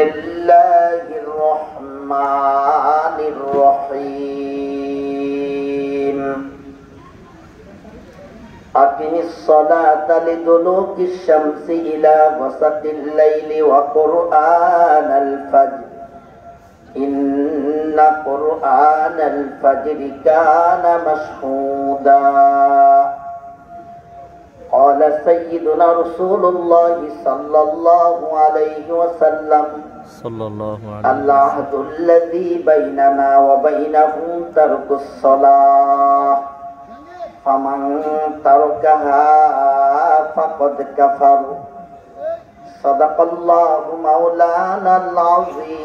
الله الرحمن الرحيم أقم الصلاة لدلوك الشمس إلى غسق الليل وقرآن الفجر إن قرآن الفجر كان مشهودا قال سيدنا رسول الله صلى الله عليه وسلم العهد الذي بيننا وبينهم ترك الصلاة فمن تركها فقد كفر صدق الله مولانا العظيم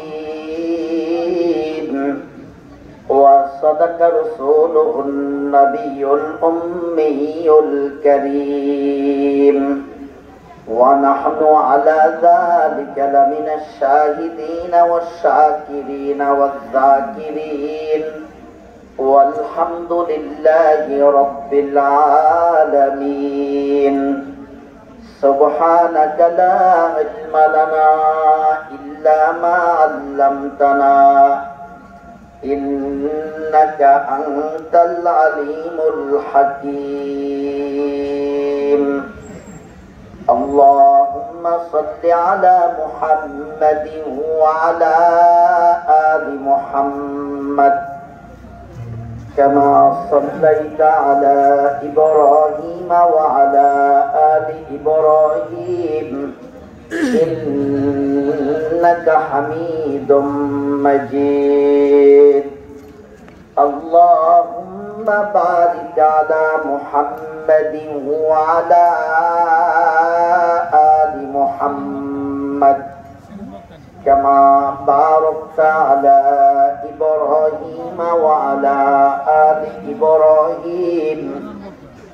وصدق رسوله النبي الأمي الكريم ونحن على ذلك لمن الشاهدين والشاكرين والذاكرين والحمد لله رب العالمين سبحانك لا علم لنا إلا ما علمتنا إنك أنت العليم الحكيم اللهم صل على محمد وعلى آل محمد كما صليت على إبراهيم وعلى آل إبراهيم إنك حميد مجيد اللهم بارك على محمد وعلى آل محمد كما باركت على إبراهيم وعلى آل إبراهيم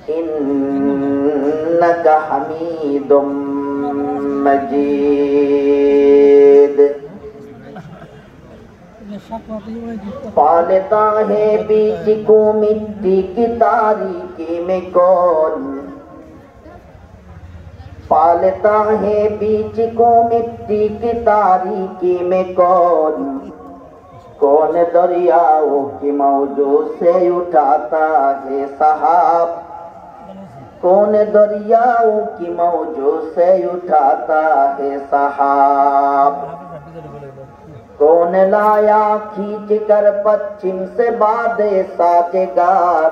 إنك حميد مجيد पालता है बीज को मिट्टी की तारीकी में कौन पालता है बीज को मिट्टी की तारीकी में कौन कौन दरियाओं की मौजों से उठाता है सहाब कौन दरियाओं की मौजों से उठाता है सहाब कौन लाया खींच कर पश्चिम से बादे साजेगार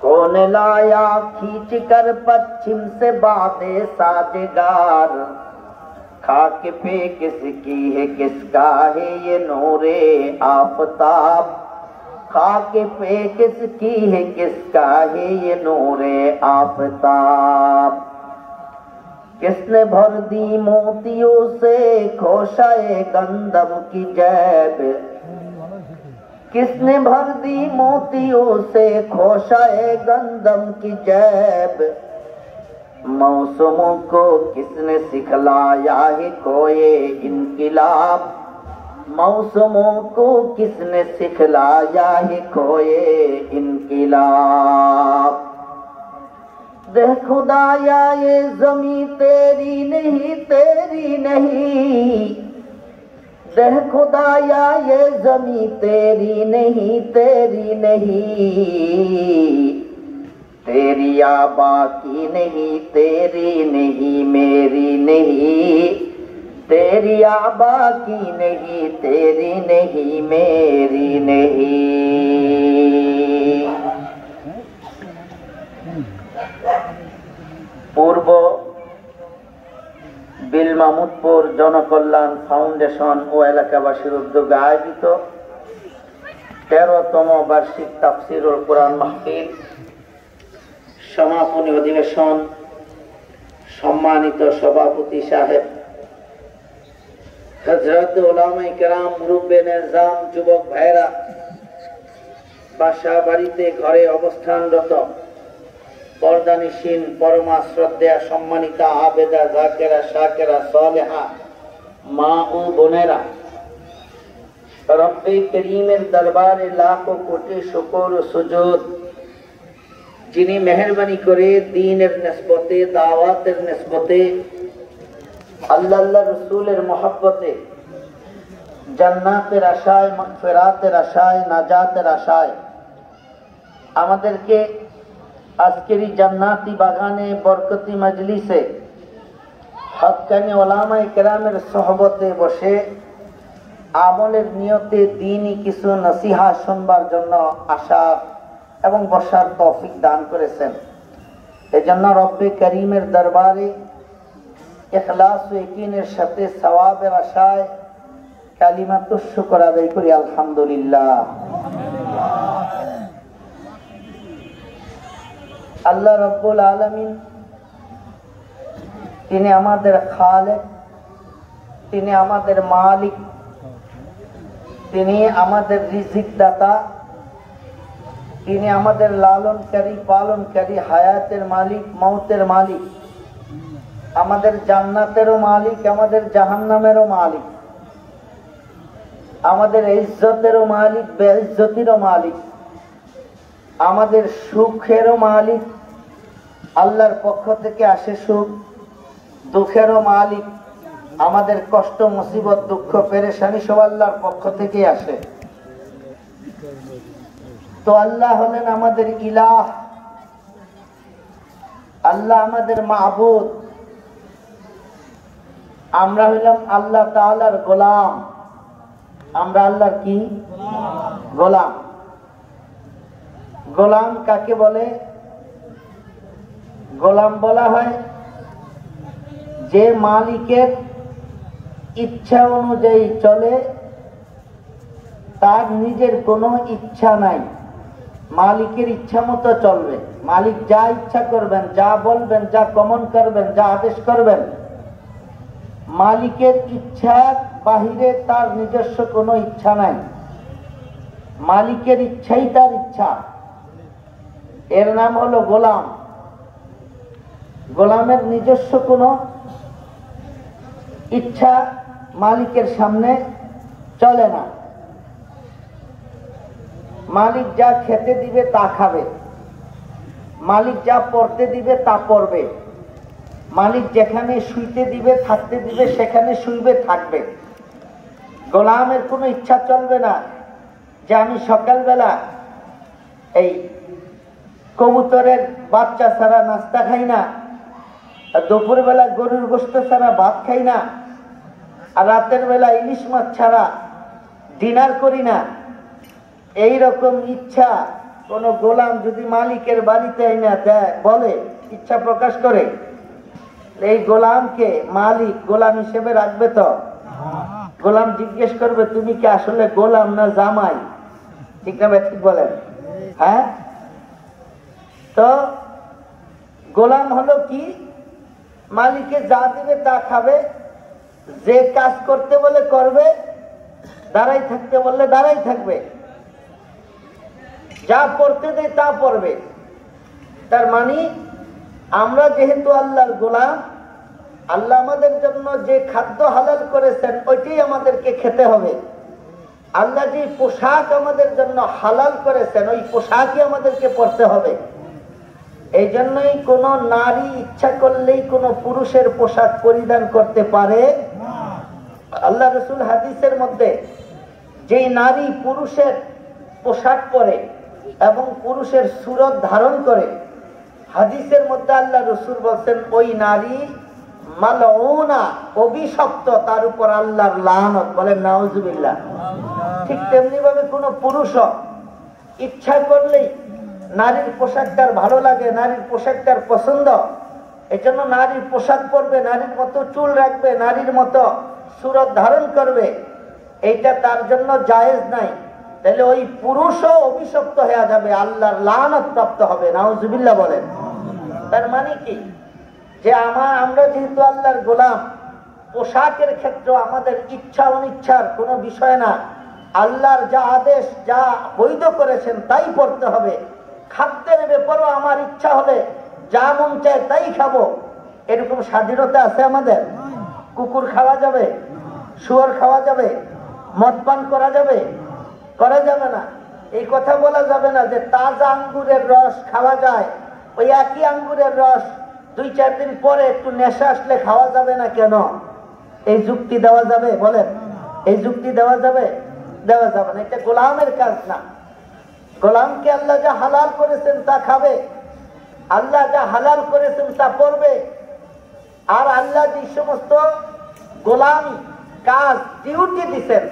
कौन लाया खींच कर पश्चिम से बादे साजेगार खाक पे किसकी है किसका है ये नूरे आफताब खाक पे किसकी है किसका है ये नूरे आफताब किसने भर दी मोतियों से खोशाए गंदम की जैब किसने भर दी मोतियों से खोशाए गंदम की जैब मौसमों को किसने सिखलाया है कोई इनकिलाब मौसमों को किसने सिखलाया है कोई इनकिलाब देख खुदाया ये ज़मीं तेरी नहीं तेरी नहीं देख खुदाया ये ज़मीं तेरी नहीं तेरी नहीं तेरी आबा की नहीं तेरी नहीं मेरी नहीं तेरी आबा की नहीं तेरी नहीं मेरी नहीं पूर्व बिल माहमूदपुर जनकल्याण फाउंडेशन ও এলাকাবাসীর উদ্যোগে আয়োজিত 13তম বার্ষিক তাফসীরুল কুরআন মাহফিল সমাপনী অধিবেশন সম্মানিত সভাপতি সাহেব হযরত উলামায়ে কেরাম মুরব্বিয়ে নিজাম যুবক ভাইরা বাসা বাড়িতে ঘরে অবস্থানরত পর্দানিশীন পরমা শ্রদ্ধেয়া সম্মানিতা আবেদা জাকেরা শাকেরা সালেহা মা ও বোনেরা রব্বে করিমের দরবারে লাখো কোটি শুকর ও সুজুদ যিনি মেহেরবানি করে দ্বীনের নিসবতে দাওয়াতের নিসবতে আল্লাহ আল্লাহ রসুলের মহব্বতে, জান্নাতের আশায়, মাগফিরাতের আশায়, নাজাতের আশায় আমাদেরকে আজকের এই জান্নাতি বাগানে, বরকতি মজলিসে, হক্কানি ওলামায়ে কেরামের সোহবতে বসে আমলের নিয়তে দ্বীনি কিছু নসিহা শুনবার জন্য আসার এবং বসার তৌফিক দান করেছেন। এজন্য রব্বে করিমের দরবারে ইখলাস ও ইয়াকিনের সাথে সওয়াবের আশায় কালিমাতুশ শুকর আদায় করি, আলহামদুলিল্লাহ। আল্লাহ রাব্বুল আলামিন তিনি আমাদের খালেক, তিনি আমাদের মালিক, তিনি আমাদের রিজিক দাতা, তিনি আমাদের লালনকারী, পালনকারী, হায়াতের মালিক, মৌতের মালিক, আমাদের জান্নাতেরও মালিক, আমাদের জাহান্নামেরও মালিক, আমাদের ইজ্জতেরও মালিক, বেইজ্জতিরও মালিক, আমাদের সুখেরও মালিক, আল্লাহর পক্ষ থেকে আসে সুখ, দুঃখেরও মালিক, আমাদের কষ্ট, মুসিবত, দুঃখ, পেরেশানি সব আল্লাহর পক্ষ থেকে আসে। তো আল্লাহ হলেন আমাদের ইলাহ, আল্লাহ আমাদের মাবুদ, আমরা হইলাম আল্লাহ তাআলার গোলাম। আমরা আল্লাহর কি গোলাম? গোলাম কাকে বলে? গোলাম বলা হয় যে মালিকের ইচ্ছা অনুযায়ী চলে, তার নিজের কোনো ইচ্ছা নাই, মালিকের ইচ্ছা মতো চলবে। মালিক যা ইচ্ছা করবেন, যা বলবেন, যা কমন করবেন, যা আদেশ করবেন, মালিকের ইচ্ছার বাহিরে তার নিজস্ব কোনো ইচ্ছা নাই। মালিকের ইচ্ছাই তার ইচ্ছা, এর নাম হলো গোলাম। গোলামের নিজস্ব কোনো ইচ্ছা মালিকের সামনে চলে না। মালিক যা খেতে দিবে তা খাবে, মালিক যা পড়তে দিবে তা পড়বে, মালিক যেখানে শুইতে দিবে, থাকতে দিবে, সেখানে শুইবে, থাকবে। গোলামের কোনো ইচ্ছা চলবে না যে আমি সকালবেলা এই কবুতরের বাচ্চা ছাড়া নাস্তা খাই না, আর দুপুরবেলা গরুর গোশত ছাড়া ভাত খাই না, আর রাতের বেলা ইলিশ মাছ ছাড়া ডিনার করি না। এই রকম ইচ্ছা কোন গোলাম যদি মালিকের বাড়িতে আইনা দেয়, বলে, ইচ্ছা প্রকাশ করে, এই গোলামকে মালিক গোলাম হিসেবে রাখবে তো? গোলাম জিজ্ঞেস করবে তুমি কি আসলে গোলাম না জামাই? ঠিক না ঠিক বলেন? হ্যাঁ। তো গোলাম হলো কি? মালিকে যা দিবে তা খাবে, যে কাজ করতে বলে করবে, দাঁড়াই থাকতে বললে দাঁড়াই থাকবে, যা পড়তে দেয় তা পড়বে। তার মানে আমরা যেহেতু আল্লাহর গোলাম, আল্লাহ আমাদের জন্য যে খাদ্য হালাল করেছেন ওইটাই আমাদেরকে খেতে হবে। আল্লাহ যে পোশাক আমাদের জন্য হালাল করেছেন ওই পোশাকই আমাদেরকে পরতে হবে। এই জন্যই কোন নারী ইচ্ছা করলেই কোন পুরুষের পোশাক পরিধান করতে পারে। আল্লাহ রাসূল হাদিসের মধ্যে যে নারী পুরুষের পোশাক পরে এবং পুরুষের সুরত ধারণ করে, হাদিসের মধ্যে আল্লাহ রাসূল বলেন ওই নারী মালউনা, অভিশপ্ত, তার উপর আল্লাহর লানত। বলেন নাউজুবিল্লাহ। ঠিক তেমনি ভাবে কোন পুরুষ ইচ্ছা করলেই নারীর পোশাক তার ভালো লাগে, নারীর পোশাক তার পছন্দ, এই জন্য নারীর পোশাক পরবে, নারীর মতো চুল রাখবে, নারীর মতো সুরত ধারণ করবে, এইটা তার জন্য জায়েজ নাই। তাহলে ওই পুরুষও অভিশপ্ত হয়ে যাবে, আল্লাহর লানত প্রাপ্ত হবে। নাউজুবিল্লাহ বলেন। তার মানে কি? যে আমরা যেহেতু আল্লাহর গোলাম, পোশাকের ক্ষেত্রে আমাদের ইচ্ছা অনিচ্ছার কোনো বিষয় না। আল্লাহর যা আদেশ, যা বৈধ করেছেন তাই পড়তে হবে। খাদ্যের ব্যাপারেও আমার ইচ্ছা হলে যা মন চায় তাই খাবো, এরকম স্বাধীনতা আছে আমাদের? কুকুর খাওয়া যাবে? শুয়োর খাওয়া যাবে? মদ পান করা যাবে? করা যাবে না। এই কথা বলা যাবে না যে তাজা আঙ্গুরের রস খাওয়া যায়, ওই একই আঙ্গুরের রস 2-4 দিন পরে একটু নেশা আসলে খাওয়া যাবে না। কেন? এই যুক্তি দেওয়া যাবে? বলেন, এই যুক্তি দেওয়া যাবে? দেওয়া যাবে না। এটা গোলামের কাজ না। গোলামকে আল্লাহ যা হালাল করেছেন তা খাবে, আল্লাহ যা হালাল করেছেন তা পড়বে। আর আল্লাহ যে সমস্ত গোলাম কাজ ডিউটি দিচ্ছেন,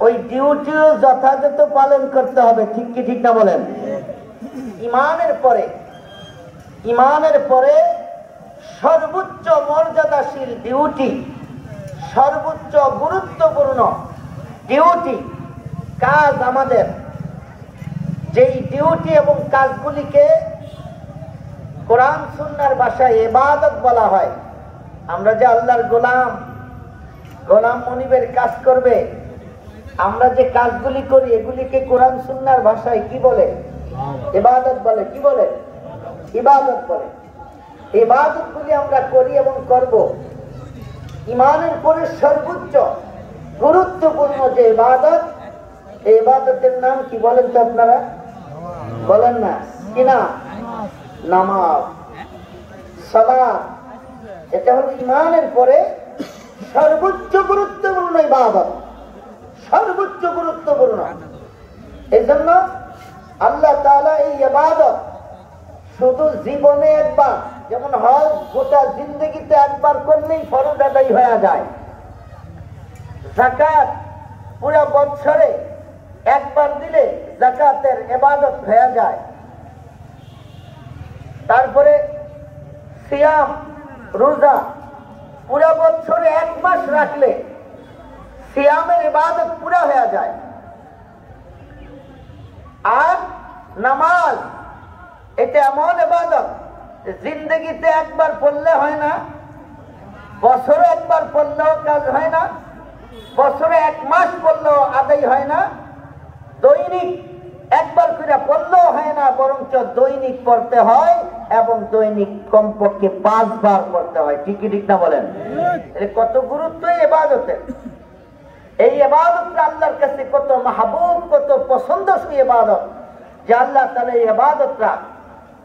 ওই ডিউটিও যথাযথ পালন করতে হবে। ঠিক কি ঠিক না বলেন? ইমানের পরে সর্বোচ্চ মর্যাদাশীল ডিউটি, সর্বোচ্চ গুরুত্বপূর্ণ ডিউটি কাজ আমাদের, যেই ডিউটি এবং কাজগুলিকে কোরআন সুন্নাহর ভাষায় ইবাদত বলা হয়। আমরা যে আল্লাহর গোলাম মনিবের কাজ করবে, আমরা যে কাজগুলি করি এগুলিকে কোরআন সুন্নাহর ভাষায় কি বলে? ইবাদত বলে। কি বলে? ইবাদত বলে। ইবাদতগুলি আমরা করি এবং করব। ইমানের পরে সর্বোচ্চ গুরুত্বপূর্ণ যে ইবাদত, এই ইবাদতের নাম কি বলেন তো আপনারা? বলেন না কি না? নামাজ, সালাত। এটা হলো ইমানের পরে সর্বোচ্চ গুরুত্বপূর্ণ ইবাদত, সর্বোচ্চ গুরুত্বপূর্ণ। এই জন্য আল্লাহ তাআলা এই ইবাদত শুধু জীবনে একবার, যেমন হজ গোটা জিন্দগিতে একবার করলেই ফরজ আদায় হয়ে যায়। যাকাত পুরো বছরে একবার দিলে যাকাতের ইবাদত হয়ে যায়। তারপরে সিয়াম, রোজা পুরো বছরে এক মাস রাখলে সিয়ামের ইবাদত পুরা হয়ে যায়। আর নামাজ এটা এমন ইবাদত জিন্দগিতে একবার পড়লে হয় না, বছরে একবার পড়লেও কাজ হয় না, বছরে এক মাস পড়লেও আদায় হয় না, দৈনিক একবার করে পড়লেও হয় না, বরঞ্চ দৈনিক পড়তে হয় এবং দৈনিক কমপক্ষে 5 বার পড়তে হয়। ঠিক ঠিক না বলেন? কত গুরুত্ব এই ইবাদতের। এই ইবাদতটা আল্লাহর কাছে কত মাহবুব, কত পছন্দসই ইবাদত, যে আল্লাহ তাআলা এই ইবাদতটা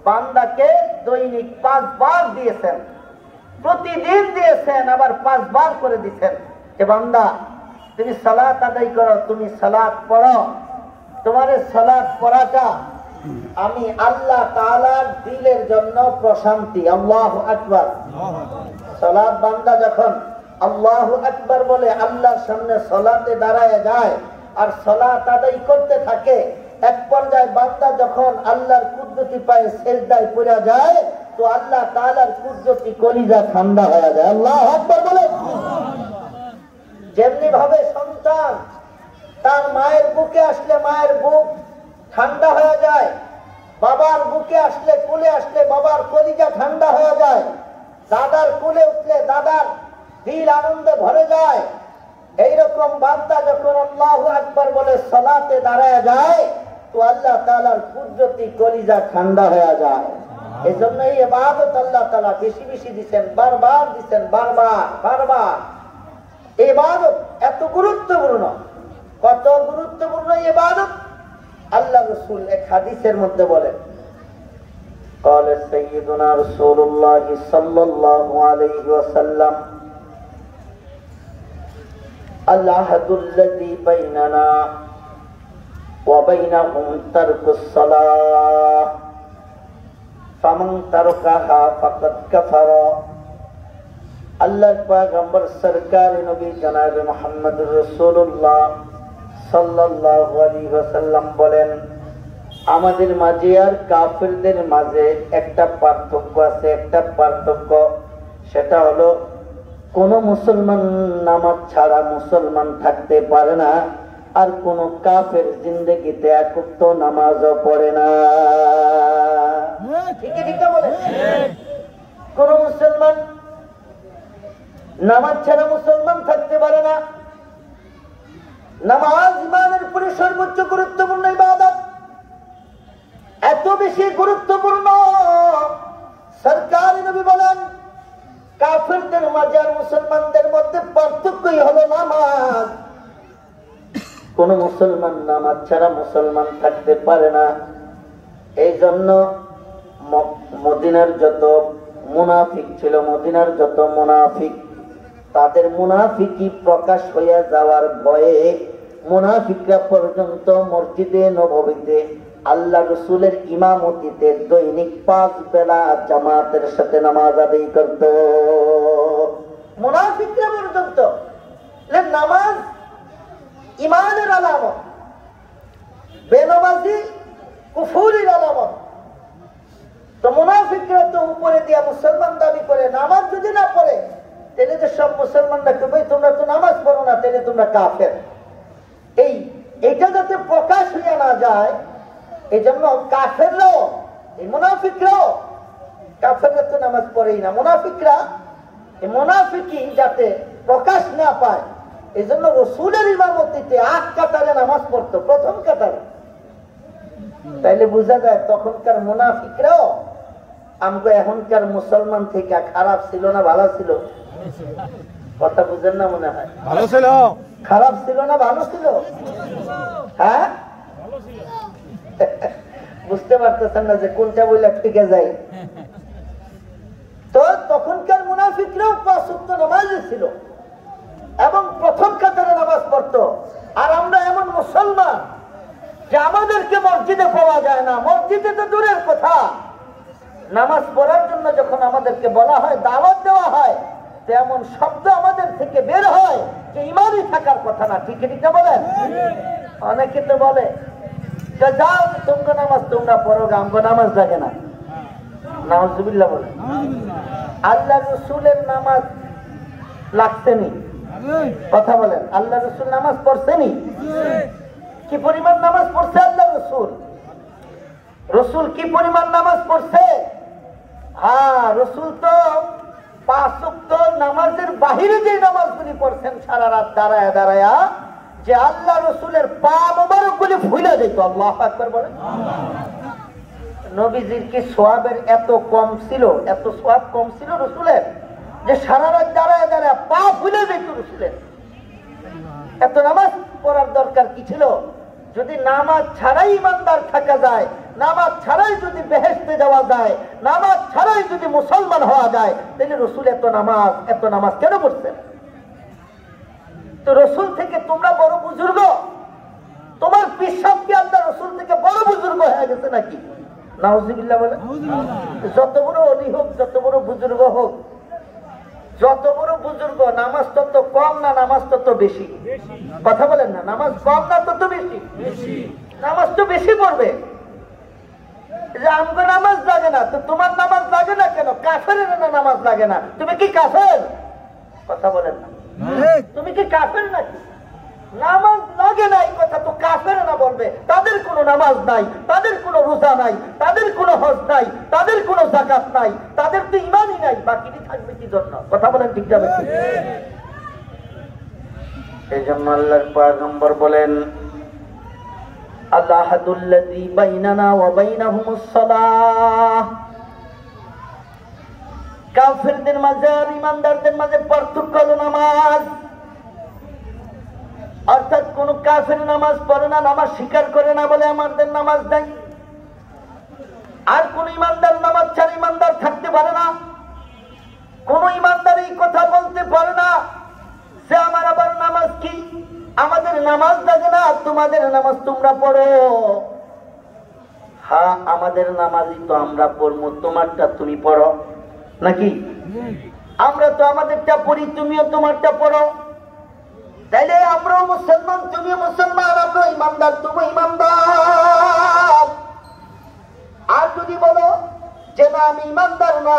বান্দাকে দৈনিক 5 বার দিয়েছেন, প্রতিদিন দিয়েছেন, আবার 5 বার করে দিয়েছেন যে বান্দা তুমি সালাত আদায় করো, তুমি সালাত পড়ো। তোমার সালাত পড়াটা আমি আল্লাহ তাআলার দিলের জন্য প্রশান্তি। আল্লাহু আকবার। সালাত বান্দা যখন আল্লাহু আকবার বলে আল্লাহর সামনে সালাতে দাঁড়ায় যায় আর সালাত আদায় করতে থাকে, এক পর্যায়ে বান্দা যখন আল্লাহর কুদরতি পায়ে সিজদায় পড়ে যায়, তো আল্লাহ তাআলার কুদরতি কলিজা ঠান্ডা হয়ে যায়। আল্লাহু আকবার বলে। যেমনি ভাবে সন্তান তার মায়ের বুকে আসলে মায়ের বুক ঠান্ডা হয়ে যায়, বাবার বুকে আসলে, কোলে আসলে বাবার কলিজা ঠান্ডা হয়ে যায়, দাদার কোলে উঠলে দাদার দিল আনন্দে ভরে যায়, এইরকম বান্দা যখন আল্লাহু আকবার বলে সালাতে দাঁড়ায় যায়, তো আল্লাহ তাআলার কুদরতি কলিজা ঠান্ডা হয়ে যায়। এজন্য এই ইবাদত আল্লাহ তাআলা বেশি বেশি দিবেন, বারবার দিবেন, বারবার। এই ইবাদত এত গুরুত্বপূর্ণ, কত গুরুত্বপূর্ণ ইবাদত আল্লাহ রাসূল এক হাদিসের মধ্যে বলেন, قال سيدنا رسول الله صلى الله عليه وسلم العهد الذي بيننا وبينهم ترك الصلاة فمن تركها فقد كفر। আল্লাহর পয়গম্বর সরকার নবী জনাবে মুহাম্মদুর রাসূলুল্লাহ সাল্লাল্লাহু আলাইহি ওয়াসাল্লাম বলেন, আমাদের মাঝে আর কাফেরদের মাঝে একটা পার্থক্য আছে, একটা পার্থক্য। সেটা হলো কোন মুসলমান নামাজ ছাড়া মুসলমান থাকতে পারে না, আর কোন কাফের জিন্দেগিতে এক ওয়াক্ত নামাজও পড়ে না। ঠিক বলে? কোন মুসলমান নামাজ ছাড়া মুসলমান থাকতে পারে না। নামাজ ইমানের পরে সর্বোচ্চ গুরুত্বপূর্ণ ইবাদত, এত বেশি গুরুত্বপূর্ণ, সরকার নবী বলেন কাফেরদের মাঝে আর মুসলমানদের মধ্যে পার্থক্যই হলো নামাজ। কোন মুসলমান নামাজ ছাড়া মুসলমান থাকতে পারে না। এই জন্য মদিনার যত মুনাফিক ছিল, মদিনার যত মুনাফিক তাদের মুনাফিকি প্রকাশ হয়ে যাওয়ার ভয়ে মুনাফিকরা পর্যন্ত মসজিদে নববীতে আল্লাহ রসুলের ইমামতিতে দৈনিক 5 বেলা জামাতের সাথে নামাজ আদায় করত। মুনাফিকরা পর্যন্ত নামাজ ইমানের আলামত, বেনামাজি কুফুরির আলামত। তো মুনাফিকরা তো উপরে দিয়া মুসলমান দাবি করে, নামাজ যদি না পড়ে তাহলে যে সব মুসলমানরা ভাই তোমরা তো নামাজ পড়ো না, তাহলে তোমরা কাফের। এইটা যাতে প্রকাশ হইয়া না যায়, এই জন্য কাফেররাও, এই মুনাফিকরাও, কাফেররা তো নামাজ পড়েই না, মুনাফিকরা এই মুনাফিকি যাতে প্রকাশ না পায় এই জন্য রসুলের ইমামতিতে 8 কাতারে নামাজ পড়তো, প্রথম কাতারে। তাইলে বোঝা যায় তখনকার মুনাফিকরাও আমগো এখনকার মুসলমান থেকে খারাপ ছিল না ভালো ছিল? কথা বুঝেন না মনে হয়? ভালো ছিল। খারাপ ছিল না ভালো ছিল? হ্যাঁ, বুঝতে পারতেছেন না যে কোনটা বইলা ঠিকে যায়। তো তখনকার মুনাফিকরাও 5 ওয়াক্ত নামাজে ছিল এবং প্রথম কাতারে নামাজ পড়তো। আর আমরা এমন মুসলমান যে আমাদেরকে মসজিদে পাওয়া যায় না, মসজিদে তো দূরের কথা, নামাজ পড়ার জন্য যখন আমাদেরকে বলা হয়, দাওয়াত দেওয়া হয়, তেমন শব্দ আমাদের থেকে বের হয় যে ইমানই থাকার কথা না। ঠিক ঠিক বলেন? অনেকে তো বলে যে যাও তোমরা নামাজ তোমরা পড়ো, আমগো নামাজ লাগে না। নাউজুবিল্লাহ বলে। আল্লাহ রসুলের নামাজ লাগছেনি? কথা বলেন, আল্লাহ রসুল নামাজ পড়ছেনি? কি পরিমাণ নামাজ পড়ছে আল্লাহ রসুল? রসুল কি পরিমাণ নামাজ পড়ছে? হ্যাঁ, রসুল তো 5 ওয়াক্ত নামাজের বাহিরে যে নামাজগুলি পড়ছেন সারা রাত দাঁড়ায়া দাঁড়ায়া, যে আল্লাহ রসুলের পা মোবারক গুলি ভুলে যেত। আল্লাহু আকবার বলেন। নবীজির কি সোয়াবের এত কম ছিল, এত সোয়াব কম ছিল রসুলের, যে সারা রাত দাঁড়ায় দাঁড়ায় পা ভুলে যেত রসুলের? এত নামাজ পড়ার দরকার কি ছিল? যদি নামাজ ছাড়াই ইমানদার থাকা যায়, নামাজ ছাড়াই যদি বেহেশতে যাওয়া যায়, নামাজ ছাড়াই যদি মুসলমান হওয়া যায়, তাহলে রসুল এত নামাজ কেন পড়ছেন? তো রসুল থেকে তোমরা বড় বুজুর্গ, তোমার পিসাব কি আল্লাহ রসুল থেকে বড় বুজুর্গ হয়ে গেছে নাকি? নাউজুবিল্লাহ বলে। যত বড় অলি হোক, যত বড় বুজুর্গ হোক, যত বড় বুজুর্গ, নামাজ তত কম না নামাজ তত বেশি? কথা বলেন না, নামাজ কম না তত বেশি? নামাজ তো বেশি পড়বে। যে আমগো নামাজ লাগে না, তো তোমার নামাজ লাগে না কেন? কাফেরের না নামাজ লাগে না? তুমি কি কাফের? কথা বলেন না, তুমি কি কাফের নাকি? নামাজ লাগে না এই কথা তো কাফের না বলবে। তাদের কোনো নামাজ নাই, তাদের কোনো রোজা নাই, তাদের কোনো হজ নাই, তাদের কোনো যাকাত নাই, তাদের তো ঈমানই নাই, বাকিটি থাকবে কি জন্য? কথা বলেন ঠিক যাবে? এই জন্য আল্লাহর পয়গম্বর বলেন, আল্লাহুল্লাযী বাইনানা ওয়া বাইনাহুমুস সালাহ। কাফেরদের মাঝে আর ঈমানদারদের মাঝে পার্থক্য হলো নামাজ। অর্থাৎ কোন কাফের নামাজ পড়ে না, নামাজ স্বীকার করে না বলে আমাদের নামাজ নাই। আর কোন ইমানদার নামাজ ছাড়া ইমানদার থাকতে পারে না। কোন ইমানদার এই কথা বলতে পারে না যে আমার আবার নামাজ কি, আমাদের নামাজ লাগে না, তোমাদের নামাজ তোমরা পড়ো। হ্যাঁ, আমাদের নামাজই তো আমরা পড়বো, তোমারটা তুমি পড়ো নাকি? আমরা তো আমাদেরটা পড়ি, তুমিও তোমারটা পড়ো। তাইলে আমরাও মুসলমান, তুমিও মুসলমান, আমরা ইমানদার, তুমি ইমানদার। আর যদি বলো যে না আমি ইমানদার না,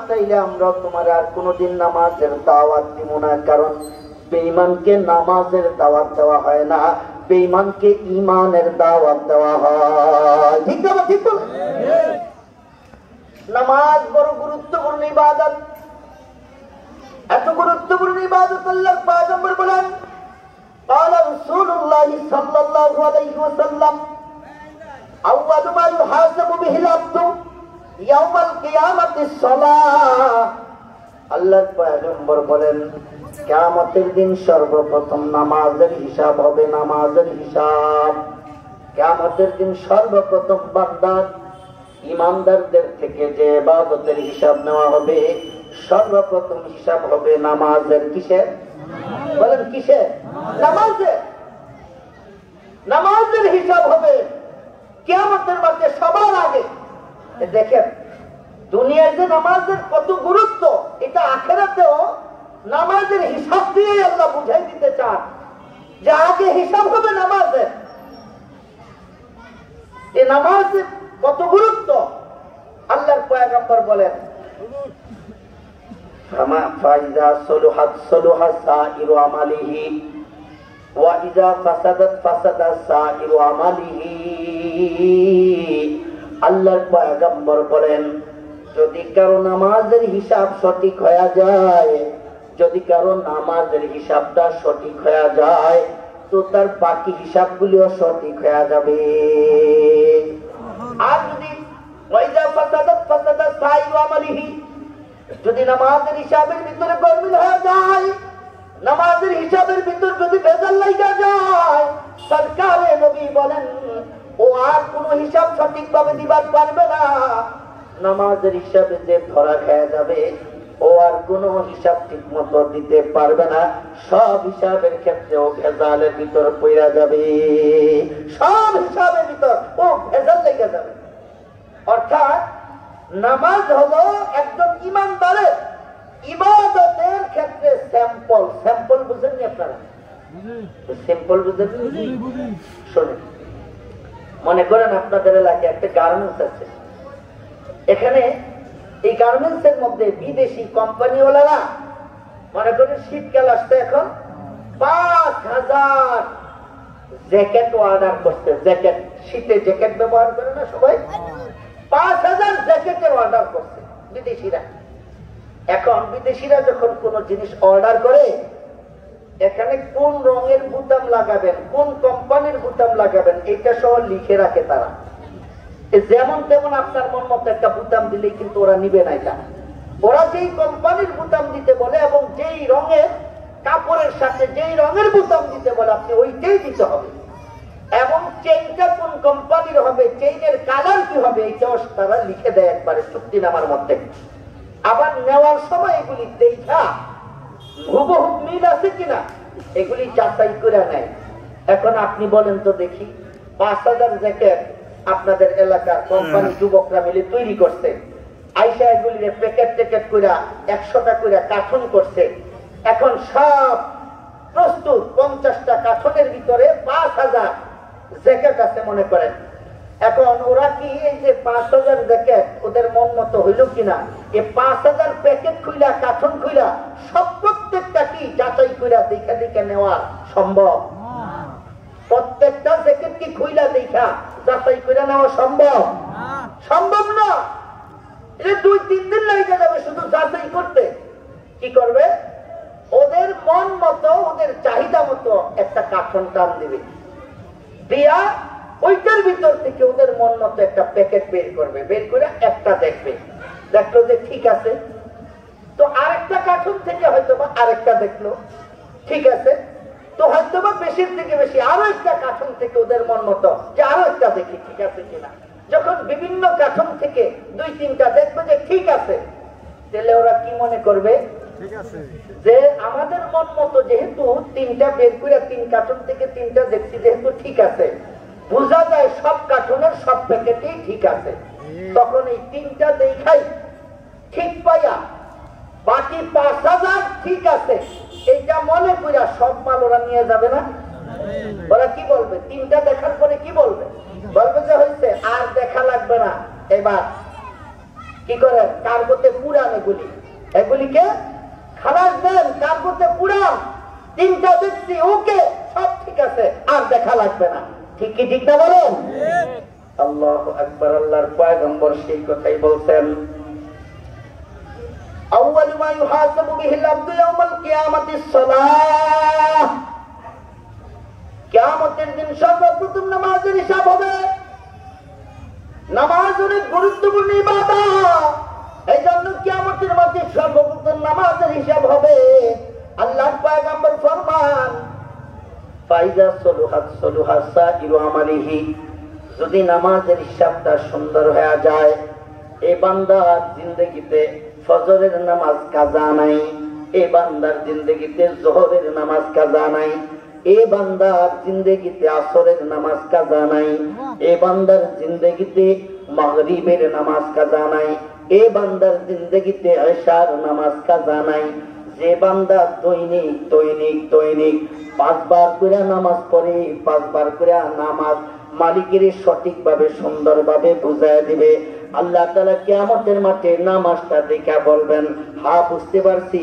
তাইলে আমরা তোমার আর কোনোদিন নামাজের দাওয়াত দিব না। কারণ বেঈমানকে নামাজের দাওয়াত দেওয়া হয় না, বেঈমানকে ঈমানের দাওয়াত দেওয়া হয়। ঠিক না? ঠিক বলে। নামাজ বড় গুরুত্বপূর্ণ ইবাদত। এত গুরুত্বপূর্ণ ইবাদত আল্লাহর পয়গম্বর বলেন, قال رسول الله صلى الله عليه وسلم اول ما يحاسب به العبد يوم القيامه الصلاه। আল্লাহর পয়গম্বর বলেন, কিয়ামতের দিন সর্বপ্রথম নামাজের হিসাব হবে, নামাজের হিসাব। কিয়ামতের দিন সর্বপ্রথম বান্দার ইমানদারদের থেকে যে ইবাদতের হিসাব নেওয়া হবে, সর্বপ্রথম হিসাব হবে নামাজের। কিসের বলেন? কিসের? নামাজের। নামাজের হিসাব হবে কিয়ামতের মাঠে সবার আগে। দেখেন দুনিয়ায় যে নামাজের কত গুরুত্ব, এটা আখিরাতেও নামাজের হিসাব দিয়ে আল্লাহ বুঝাই দিতে চান যে আগে হিসাব হবে নামাজের। এই নামাজের কত গুরুত্ব আল্লাহর পয়গম্বর বলেন, ফাইযা সলুহাত সলুহা সাইরু আমালিহি ওয়া ইযা ফাসাদাত ফাসাদা সাইরু আমালিহি। আল্লাহর পয়গম্বর বলেন, যদি কারো নামাজের হিসাব সঠিক হয়ে যায়, যদি কারো নামাজের হিসাবটা সঠিক হয়ে যায়, তো তার বাকি হিসাবগুলিও সঠিক হয়ে যাবে। আর যদি ওয়াইদা ফাসাদাত ফাসাদা সাইরু আমালিহি, যদি নামাজের হিসাবের ভিতরে গরমিল হয়ে যায়, নামাজের হিসাবের ভিতর যদি ভেজাল লাগা যায়, সরকারে নবী বলেন ও আর কোন হিসাব সঠিকভাবে দিবার পারবে না। নামাজের হিসাবে যে ধরা খেয়ে যাবে, ও আর কোন হিসাব ঠিক মতো দিতে পারবে না। সব হিসাবের ক্ষেত্রে ও ভেজালের ভিতর পড়া যাবে, সব হিসাবের ভিতর ও ভেজাল লেগে যাবে। অর্থাৎ নামাজ হলো একজন ইমানদারের ইবাদতের ক্ষেত্রে স্যাম্পল। স্যাম্পল বুঝেননি আপনারা? স্যাম্পল বুঝেন? শোনেন, মনে করেন আপনাদের এলাকায় একটা গার্মেন্টস আছে, এখানে এই গার্মেন্টস এর মধ্যে বিদেশি কোম্পানিওয়ালারা মনে করেন শীতকাল আসতে এখন ৫,০০০ জ্যাকেট অর্ডার করছে। জ্যাকেট, শীতে জ্যাকেট ব্যবহার করে না সবাই, ৫,০০০ জ্যাকেটের অর্ডার করছে বিদেশিরা। এখন বিদেশিরা যখন কোন জিনিস অর্ডার করে, এখানে কোন রঙের বুতাম লাগাবেন, কোন কোম্পানির বুতাম লাগাবেন, এটা সহ লিখে রাখে তারা। যেমন তেমন আপনার মন মতো একটা বুতাম দিলেই কিন্তু ওরা নিবে না। এটা ওরা যেই কোম্পানির বুতাম দিতে বলে এবং যেই রঙের কাপড়ের সাথে যেই রঙের বুতাম দিতে বলে আপনি ওইটাই দিতে হবে। এবং চেইনটা কোন কোম্পানির হবে, চেইনের কালার কি হবে, এইটাও তারা লিখে দেয় একবারে চুক্তিনামার মধ্যে। আবার নেওয়ার সময় এগুলি দেখা হুবহু মিল আছে কিনা এগুলি যাচাই করে নেয়। এখন আপনি বলেন তো দেখি, ৫,০০০ জ্যাকেট আপনাদের এলাকার কোম্পানি যুবকরা মিলে তৈরি করছে, আইসা এগুলিরে প্যাকেট ট্যাকেট করে ১০০টা করে কার্টুন করছে। এখন সব প্রস্তুত, ৫০টা কার্টুনের ভিতরে ৫,০০০ জ্যাকেট আছে মনে করেন। এখন ওরা কি এই যে ৫,০০০ জ্যাকেট ওদের মন মতো হইল কিনা, এই ৫,০০০ প্যাকেট খুইলা কার্টুন খুইলা সব প্রত্যেকটা কি যাচাই করে দেখা দেখা নেওয়া সম্ভব? প্রত্যেকটা জ্যাকেট কি খুইলা দেখা যাচাই করে নেওয়া সম্ভব? সম্ভব না। এটা ২-৩ দিন লেগে যাবে শুধু যাচাই করতে। কি করবে? ওদের মন মতো, ওদের চাহিদা মতো একটা কার্টুন টান দিবে, দিয়া ওইটার ভিতর থেকে ওদের মন মতো একটা প্যাকেট বের করবে, বের করে একটা দেখবে, দেখলো যে ঠিক আছে, তো আরেকটা কার্টুন থেকে হয়তো বা আরেকটা দেখলো ঠিক আছে, তো হয়তো বা বেশির থেকে বেশি আরো একটা কার্টুন থেকে ওদের মন মতো যে আরো একটা দেখি ঠিক আছে কিনা। যখন বিভিন্ন কার্টুন থেকে ২-৩টা দেখবে যে ঠিক আছে, তাহলে ওরা কি মনে করবে যে আমাদের মন মতো যেহেতু ৩টা বের করে ৩ কার্টুন থেকে ৩টা দেখছি, যেহেতু ঠিক আছে, বোঝা যায় সব কার্টুনের সব প্যাকেটেই ঠিক আছে, তখন এই ৩টা দেখাই ঠিক পাইয়া বাকি ৫,০০০ ঠিক আছে এইটা মনে করিয়া সব মাল ওরা নিয়ে যাবে না। ওরা কি বলবে? ৩টা দেখার পরে কি বলবে? বলবে যে হয়েছে, আর দেখা লাগবে না, এবার কি করে কার্গোতে পুরান এগুলি, এগুলিকে খালাস দেন, কার্গোতে পুরান, ৩টা দেখছি ওকে সব ঠিক আছে, আর দেখা লাগবে না। ঠিক কি ঠিক না বলেন? আল্লাহু আকবার। আল্লাহর পয়গম্বর সেই কথাই বলছেন, আউয়ালু মা ইউহাসাবু বিহিল আবদু ইয়াউমাল কিয়ামাতিস সালাহ। কিয়ামতের দিন সর্বপ্রথম নামাজের হিসাব হবে। নামাজ অনেক গুরুত্বপূর্ণ ইবাদত, এই জন্য কিয়ামতের মাঠে সর্বপ্রথম নামাজের হিসাব হবে। আল্লাহর পয়গম্বর ফরমান, ফাইজা সলুহাত সলুহা সাইরু আমালিহি, যদি নামাজের হিসাবটা সুন্দর হয়ে যায়, এই বান্দার জিন্দেগিতে ফজরের নামাজ কাজা নাই, এই বান্দার জিন্দগিতে জোহরের নামাজ কাজা নাই, এই বান্দার জিন্দগিতে আসরের নামাজ কাজা নাই, এই বান্দার জিন্দগিতে মাগরিবের নামাজ কাজা নাই, এই বান্দার জিন্দগিতে ইশার নামাজ কাজা নাই। যে বান্দা দৈনিক দৈনিক দৈনিক 5 বার করে নামাজ পড়ে, 5 বার করে নামাজ মালিকের সঠিকভাবে সুন্দরভাবে বুঝায় দিবে, আল্লাহ তাআলা কিয়ামতের মাঠে নামাজটা দেখা বলবেন, হ্যাঁ বুঝতে পারছি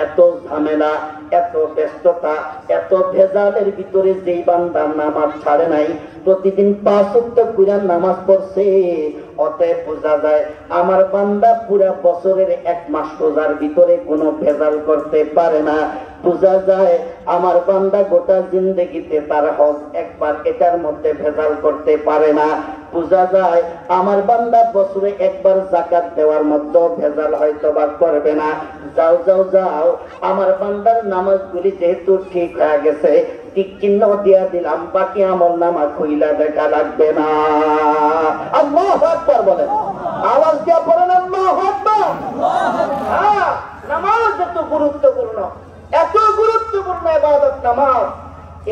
এত ঝামেলা, এত ব্যস্ততা, এত ভেজালের ভিতরে যেই বান্দা নামাজ ছাড়ে নাই, প্রতিদিন 5 ওয়াক্ত করে নামাজ পড়ছে, অতএব বোঝা যায় আমার বান্দা পুরা বছরের 1 মাস রোজার ভিতরে কোনো ভেজাল করতে পারে না। বোঝা যায় আমার বান্দা গোটা জিন্দগিতে তার হজ একবার এটার মধ্যে ভেজাল করতে পারে না। বোঝা যায় আমার বান্দা বছরে একবার যাকাত দেওয়ার মধ্যে ভেজাল হয়তো বা করবে না। যাও যাও যাও, আমার বান্দার নামাজগুলি যেহেতু ঠিক হয়ে গেছে, টিক চিহ্ন দিয়া দিলাম, বাকি আমল নামা খুইলা দেখা লাগবে না। আল্লাহু আকবার বলেন, আওয়াজ দিয়া পড়েন আল্লাহু আকবার। হ্যাঁ, নামাজ এত গুরুত্বপূর্ণ, এত গুরুত্বপূর্ণ ইবাদত নামাজ।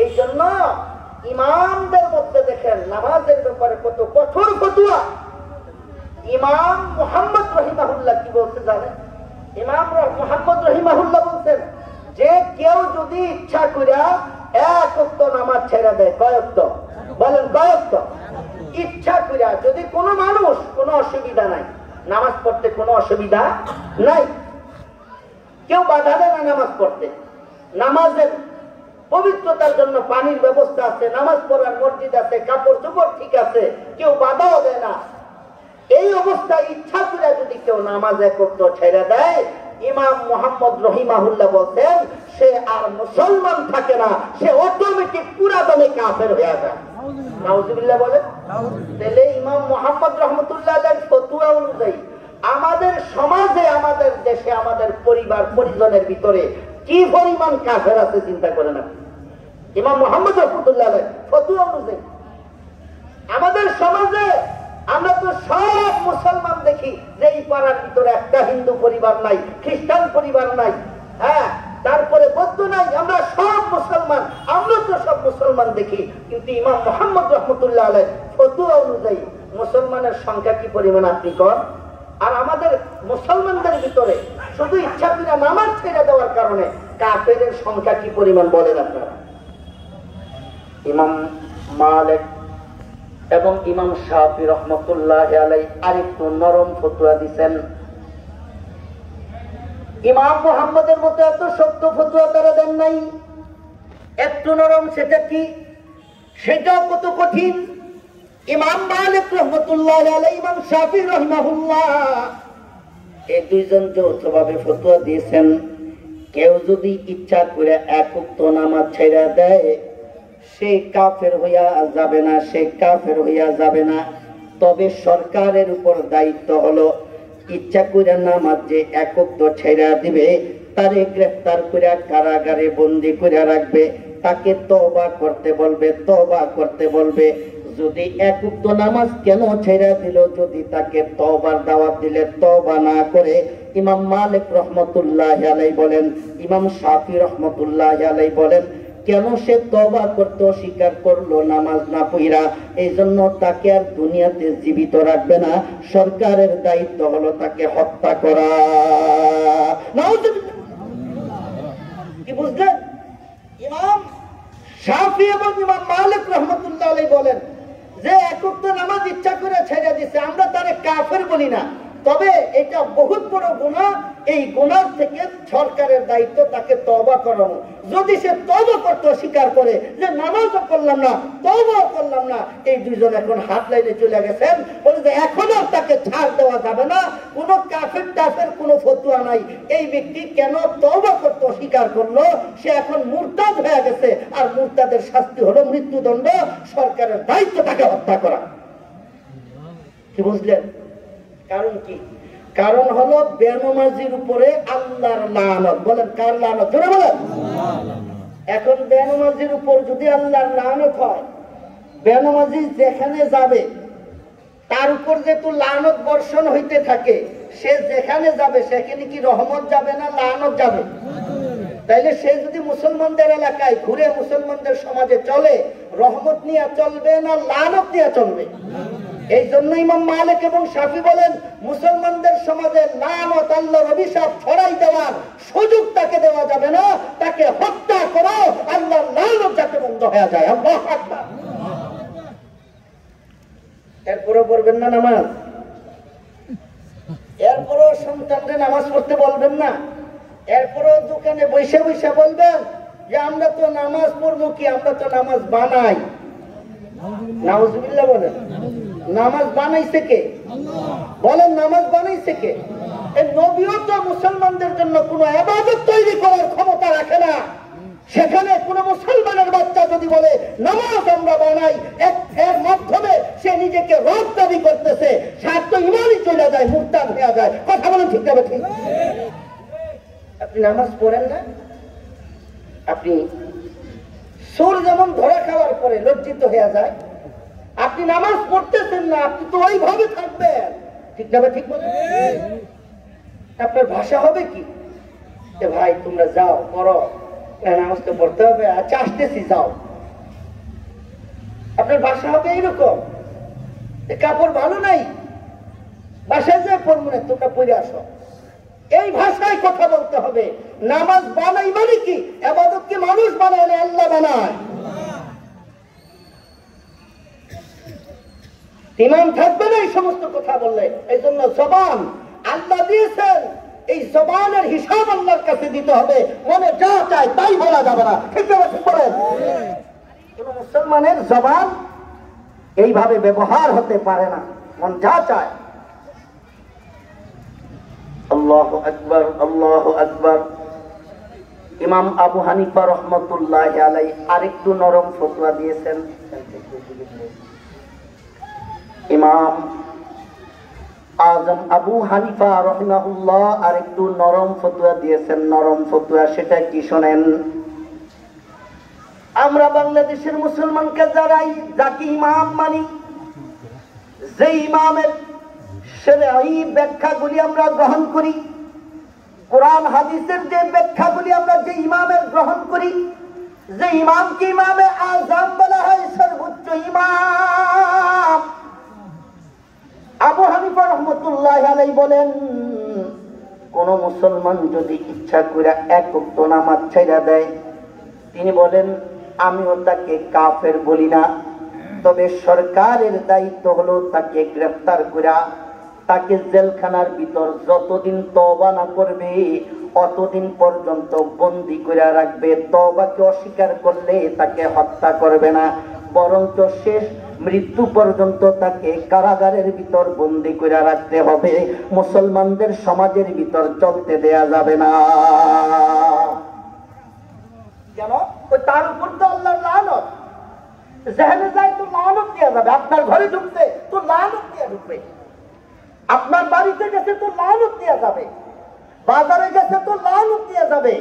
এই জন্য ইমামদের মধ্যে দেখেন নামাজের ব্যাপারে কত কঠোর ফতোয়া। ইমাম মুহাম্মদ রহিমাহুল্লাহ কি বলতে জানেন? ইমাম মুহাম্মদ রহিমাহুল্লাহ বলছেন যে কেউ যদি ইচ্ছা কইরা 1 ওয়াক্ত নামাজ ছেড়ে দেয়, কয় ওয়াক্ত বলেন? কয় ওয়াক্ত? ইচ্ছা কইরা যদি কোনো মানুষ, কোনো অসুবিধা নাই, নামাজ পড়তে কোনো অসুবিধা নাই, কেউ বাধা দেয় না নামাজ পড়তে, নামাজের পবিত্রতার জন্য পানির ব্যবস্থা আছে, নামাজ পড়ার মসজিদ আছে, কাপড় চোপড় ঠিক আছে, কেউ বাধাও দেয় না, এই অবস্থায় ইচ্ছা করে যদি কেউ নামাজ 1 ওয়াক্ত ছেড়ে দেয়, ইমাম মুহাম্মদ রহিমাহুল্লাহ বলতেন সে আর মুসলমান থাকে না, সে অটোমেটিক পুরা দমে কাফের হয়ে যায়। নাউজুবিল্লাহ বলে। তাহলে ইমাম মুহাম্মদ রহমতুল্লাহ আলাইহির ফতোয়া অনুযায়ী আমাদের সমাজে, আমাদের দেশে, আমাদের পরিবার পরিজনের ভিতরে কি পরিমাণ কাফের আছে চিন্তা করেন আপনি। ইমাম মুহাম্মদ রহমতুল্লাহ আলাইহির ফতোয়া অনুযায়ী আমাদের সমাজে আমরা তো সব মুসলমান দেখি যে এই পাড়ার ভিতরে একটা হিন্দু পরিবার নাই, খ্রিস্টান পরিবার নাই, হ্যাঁ, তারপরে বৌদ্ধ নাই, আমরা সব মুসলমান, আমরা তো সব মুসলমান দেখি। কিন্তু ইমাম মুহাম্মদ রহমতুল্লাহ আলাইহি ফতোয়া অনুযায়ী মুসলমানের সংখ্যা কি পরিমাণ আপনি কর? আর আমাদের মুসলমানদের ভিতরে শুধু ইচ্ছা করে নামাজ ছেড়ে দেওয়ার কারণে কাফেরের সংখ্যা কি পরিমাণ বলেন আপনারা? ইমাম মালিক এবং ইমাম শাফি রহমতুল্লাহ আলাইহি আরেকটু নরম ফতোয়া দিচ্ছেন। ইমাম মুহাম্মদের মতো এত শক্ত ফতোয়া তারা দেন নাই, একটু নরম। সেটা কি? সেটাও কত কঠিন। ইমাম মালিক রহমতুল্লাহ আলাইহি, ইমাম শাফি রাহিমাহুল্লাহ, এই দুইজন যৌথভাবে ফতোয়া দিয়েছেন কেউ যদি ইচ্ছা করে 1 ওয়াক্ত নামাজ ছেড়ে দেয় সে কাফের হইয়া যাবে না, সে কাফের হইয়া যাবে না। তবে সরকারের উপর দায়িত্ব হলো ইচ্ছা করে নামাজ যে 1 ওয়াক্ত ছেড়ে দিবে তারে গ্রেফতার করে কারাগারে বন্দী করে রাখবে, তাকে তওবা করতে বলবে, তওবা করতে বলবে। যদি 1 ওয়াক্ত নামাজ কেন ছেড়ে দিল, যদি তাকে তওবার দাওয়াত দিলে তওবা না করে, ইমাম মালিক রহমতুল্লাহ আলাইহি বলেন, ইমাম শাফি রহমতুল্লাহ আলাইহি বলেন কেন সে তওবা করতে অস্বীকার করলো নামাজ না পড়া, এই জন্য তাকে আর দুনিয়াতে জীবিত রাখবে না, সরকারের দায়িত্ব হলো তাকে হত্যা করা। কি বুঝলেন? ইমাম শাফি এবং ইমাম মালিক রহমতুল্লাহ আলাইহি বলেন যে 1 ওয়াক্ত নামাজ ইচ্ছা করে ছেড়ে দিছে, আমরা তারে কাফের বলি না, তবে এটা বহুত বড় গুনাহ। এই গুনাহ থেকে সরকারের দায়িত্ব তাকে তওবা করানো। যদি সে তওবা করতে অস্বীকার করে যে নামাজও করলাম না, তওবাও করলাম না, এই দুইজন এখন হাত লাইনে চলে গেছেন, বলে যে এখনো তাকে ছাড় দেওয়া যাবে না, কোনো কাফের টাফের কোনো ফতোয়া নাই। এই ব্যক্তি কেন তওবা করতে অস্বীকার করলো? সে এখন মুরতাদ হয়ে গেছে, আর মুরতাদের শাস্তি হলো মৃত্যুদণ্ড, সরকারের দায়িত্ব তাকে হত্যা করা। কি বুঝলেন? কারণ কি? কারণ হলো বেনমাজির উপরে আল্লাহর লানত। বলেন কার লানত? জোরে বলেন। এখন বেনমাজির উপর যদি আল্লাহর লানত হয়, বেনমাজি যেখানে যাবে তার উপর যেহেতু লানত বর্ষণ হইতে থাকে, সে যেখানে যাবে সেখানে কি রহমত যাবে না লানত যাবে? তাইলে সে যদি মুসলমানদের এলাকায় ঘুরে মুসলমানদের সমাজে চলে, রহমত নিয়ে চলবে না লানত নিয়ে চলবে? এই জন্য ইমাম মালিক এবং শাফি বলেন, মুসলমানদের সমাজে লানত, আল্লাহর অভিশাপ ছড়াই দেওয়ার সুযোগ তাকে দেওয়া যাবে না, তাকে হত্যা করো, আল্লাহর লানত যাতে বন্ধ হয়ে যায়। আল্লাহু আকবার। এরপরও পড়বেন না নামাজ, এরপরও সন্তানদের নামাজ পড়তে বলবেন না, এরপরও দোকানে বসে বসে বলবেন যে আমরা তো নামাজ পড়বো কি, আমরা তো নামাজ বানাই। নাউজুবিল্লাহ বলেন। নামাজ বানাইছে কে? বলেন নামাজ বানাইছে কে? এই নবীও তো মুসলমানদের জন্য কোনো ইবাদত তৈরি করার ক্ষমতা রাখে না। সেখানে কোন মুসলমানের বাচ্চা যদি বলে নামাজ আমরা বানাই, এর মাধ্যমে সে নিজেকে রব দাবি করতেছে, সার তো ইমানই চলে যায়, মুরতাদ হয়ে যায়। কথা বলেন ঠিক যাবে? ঠিক। আপনি নামাজ পড়েন না? আপনি সুর যেমন ধরা খাওয়ার পরে লজ্জিত হয়ে যায়, আপনি নামাজ পড়তেছেন না, আপনি তো ওইভাবে থাকবেন। ঠিক যাবে? ঠিক বলেন। আপনার ভাষা হবে কি? ভাই তোমরা যাও করো, নামাজ তো পড়তে হবে, আচ্ছা আসতেছি যাও। আপনার ভাষা হবে এইরকম, কাপড় ভালো নাই, বাসায় যে পড়বো না, তোমরা পড়ে আসো। এই ভাষায় কথা বলতে হবে। নামাজ বানাই মানে কি? ইবাদত কি মানুষ বানায় না আল্লাহ বানায়? ইমান থাকবে না এই সমস্ত কথা বললে। এই জন্য জবান আল্লাহ দিয়েছেন, এই জবানের হিসাব আল্লাহর কাছে দিতে হবে। মনে যা চায় তাই বলা যাবে না। ঠিক বলেন। কোন মুসলমানের জবান এইভাবে ব্যবহার হতে পারে না, মন যা চায়। আল্লাহু আকবার, আল্লাহু আকবার। ইমাম আবু হানিফা রহমতুল্লাহি আলাইহি আরেকটু নরম ফতোয়া দিয়েছেন। ইমাম আজম আবু হানিফা রাহিমাহুল্লাহ আরেকটু নরম ফতোয়া দিয়েছেন। নরম ফতোয়া সেটা কি শোনেন। আমরা বাংলাদেশের মুসলমানকে যারাই যাকে ইমাম মানি, যে ইমামের শরঈ ব্যাখ্যাগুলি আমরা গ্রহণ করি, কোরআন হাদিসের যে ব্যাখ্যাগুলি আমরা যে ইমামের গ্রহণ করি, যে ইমামকে ইমামে আযম বলা হয়, সর্বোচ্চ ইমাম, আবু হানিফা রাহমাতুল্লাহি আলাইহি বলেন, কোন মুসলমান যদি ইচ্ছা করে এক ওয়াক্ত নামাজ ছেড়ে দেয়, তিনি বলেন আমিও তাকে কাফের বলি না, তবে সরকারের দায়িত্ব হলো তাকে গ্রেফতার করা, তাকে জেলখানার ভিতর যতদিন তওবা না করবে অতদিন পর্যন্ত বন্দী করে রাখবে। তওবাকে অস্বীকার করলে তাকে হত্যা করবে না, বরঞ্চ শেষ মৃত্যু পর্যন্ত তাকে কারাগারের ভিতর বন্দী করে রাখতে হবে। মুসলমানদের সমাজের ভিতর চলতে দেয়া যাবে না। কেন? তার উপর তো আল্লাহর লানত। যেখানে যায় তো লানত দেয়া যাবে। আপনার ঘরে ঢুকছে তো লানত দেয়া ঢুকবে, আপনার বাড়িতে গেছে তো লানত দেয়া যাবে, বাজারে গেছে তো লানত দেয়া যাবে,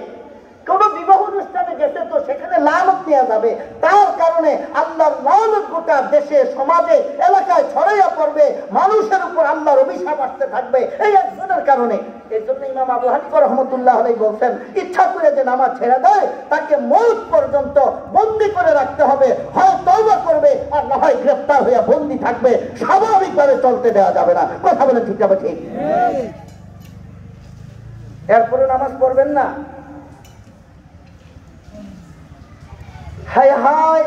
কোন বিবাহ অনুষ্ঠানে গেছে তো সেখানে লানত দেয়া যাবে। তার কারণে আল্লাহর লানত গোটা দেশে, সমাজে, এলাকায় ছড়াইয়া পড়বে। মানুষের উপর আল্লাহর অভিশাপ আসতে থাকবে এই একজনের কারণে। এই জন্য ইমাম আবু হানিফা রাহমাতুল্লাহি আলাইহি বলছেন, ইচ্ছা করে যে নামাজ ছেড়ে দেয় তাকে মওত পর্যন্ত বন্দী করে রাখতে হবে। হয় তওবা করবে আর না হয় গ্রেফতার হয়ে বন্দী থাকবে। স্বাভাবিকভাবে চলতে দেওয়া যাবে না। কথা বলেন ঠিক যাবে? ঠিক। এরপরে নামাজ পড়বেন না। হায় হায়।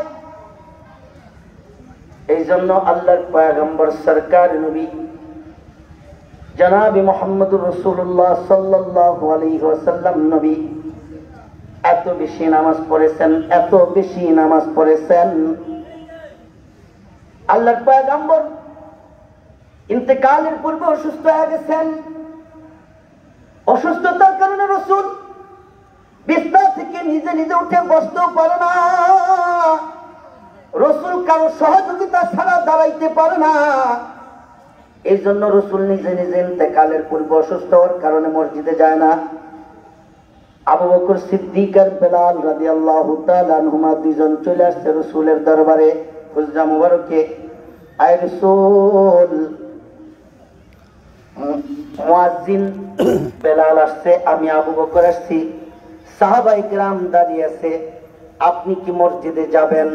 এই জন্য আল্লাহর পয়গম্বর সরকার নবী জনাব মুহাম্মদুর রাসূলুল্লাহ সাল্লাল্লাহু আলাইহি ওয়াসাল্লাম নবী এত বেশি নামাজ পড়েছেন, এত বেশি নামাজ পড়েছেন। আল্লাহর পয়গম্বর ইন্তেকালের পূর্বে অসুস্থ হয়ে গেছেন। অসুস্থতার কারণে রাসূল বিছানা থেকে নিজে নিজে উঠে বসতেও পারে না। রাসূল কারো সহযোগিতা ছাড়া দাঁড়াইতে পারে না। এই জন্য রাসূল নিজে নিজে ইন্তেকালের পূর্বে অসুস্থ হওয়ার কারণে মসজিদে যায় না। আবু বকর সিদ্দিক আর বেলাল রাদিয়াল্লাহু তাআলা আনহুমা দুইজন চলে আসছে রাসূলের দরবারে। হুজরা মুবারকে, আয় রাসূল, মুয়াজ্জিন বেলাল আসছে, আমি আবু বকর আসছি, সাহাবায়ে কেরাম দাঁড়িয়ে আছে, আপনি কি মসজিদে যাবেন?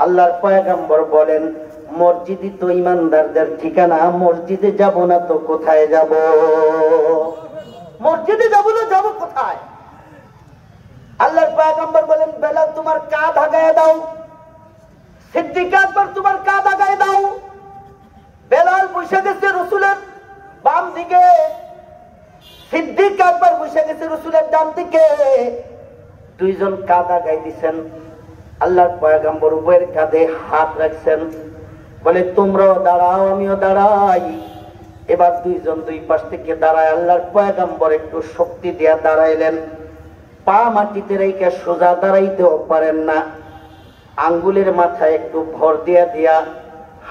আল্লাহর পয়গম্বর বলেন, মসজিদই তো ইমানদারদের ঠিকানা, মসজিদে যাব না তো কোথায় যাব? মসজিদে যাব না, যাব কোথায়? আল্লাহর পয়গম্বর বলেন, বেলাল তোমার কাঁধ আগায় দাও। সিদ্দিক আকবর তোমার কাঁধ আগায় দাও। বেলাল বসে গেছে রাসূলের বাম দিকে, সিদ্দিক আকবর বসে গেছে রাসূলের ডান দিকে। দুইজন কাঁধ আগায় দিছেন। আল্লাহর পয়গম্বর উভয়ের কাঁধে হাত রাখছেন, বলে তোমরাও দাঁড়াও, আমিও দাঁড়াই। এবার দুইজন দুই পাশ থেকে দাঁড়ায়। আল্লাহর পয়গম্বর একটু শক্তি দিয়া দাঁড়াইলেন, পা মাটিতে রেখে সোজা দাঁড়াইতেও পারেন না, আঙ্গুলের মাথায় একটু ভর দিয়া দিয়া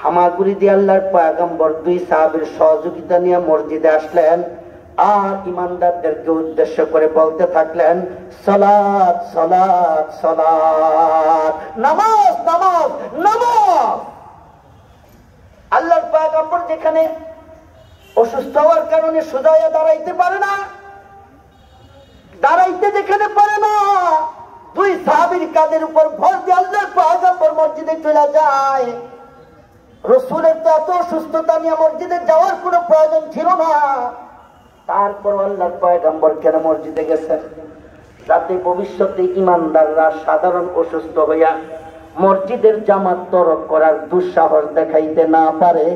হামাগুড়ি দিয়ে আল্লাহর পয়গম্বর দুই সাহাবীর সহযোগিতা নিয়ে মসজিদে আসলেন। আর ইমানদারদেরকে উদ্দেশ্য করে বলতে থাকলেন, সালাত সালাত সালাত, নামাজ নামাজ নামাজ। আল্লাহর পয়গম্বর যেখানে অসুস্থ হওয়ার কারণে সোজা হয়ে দাঁড়াইতে পারে না, দাঁড়াইতে যেখানে পারে না, দুই সাহাবীর কাঁধের উপর ভর দিয়ে আল্লাহর পয়গম্বর মসজিদে চলে যায়। রাসূলের তো এত অসুস্থতা নিয়ে মসজিদে যাওয়ার কোনো প্রয়োজন ছিল না, তারপর আল্লাহর পয়গম্বর কেন মসজিদে গেছেন? যাতে ভবিষ্যতে ইমানদাররা সাধারণ অসুস্থ হইয়া মসজিদের জামাত তরক করার দুঃসাহস দেখাইতে না পারে,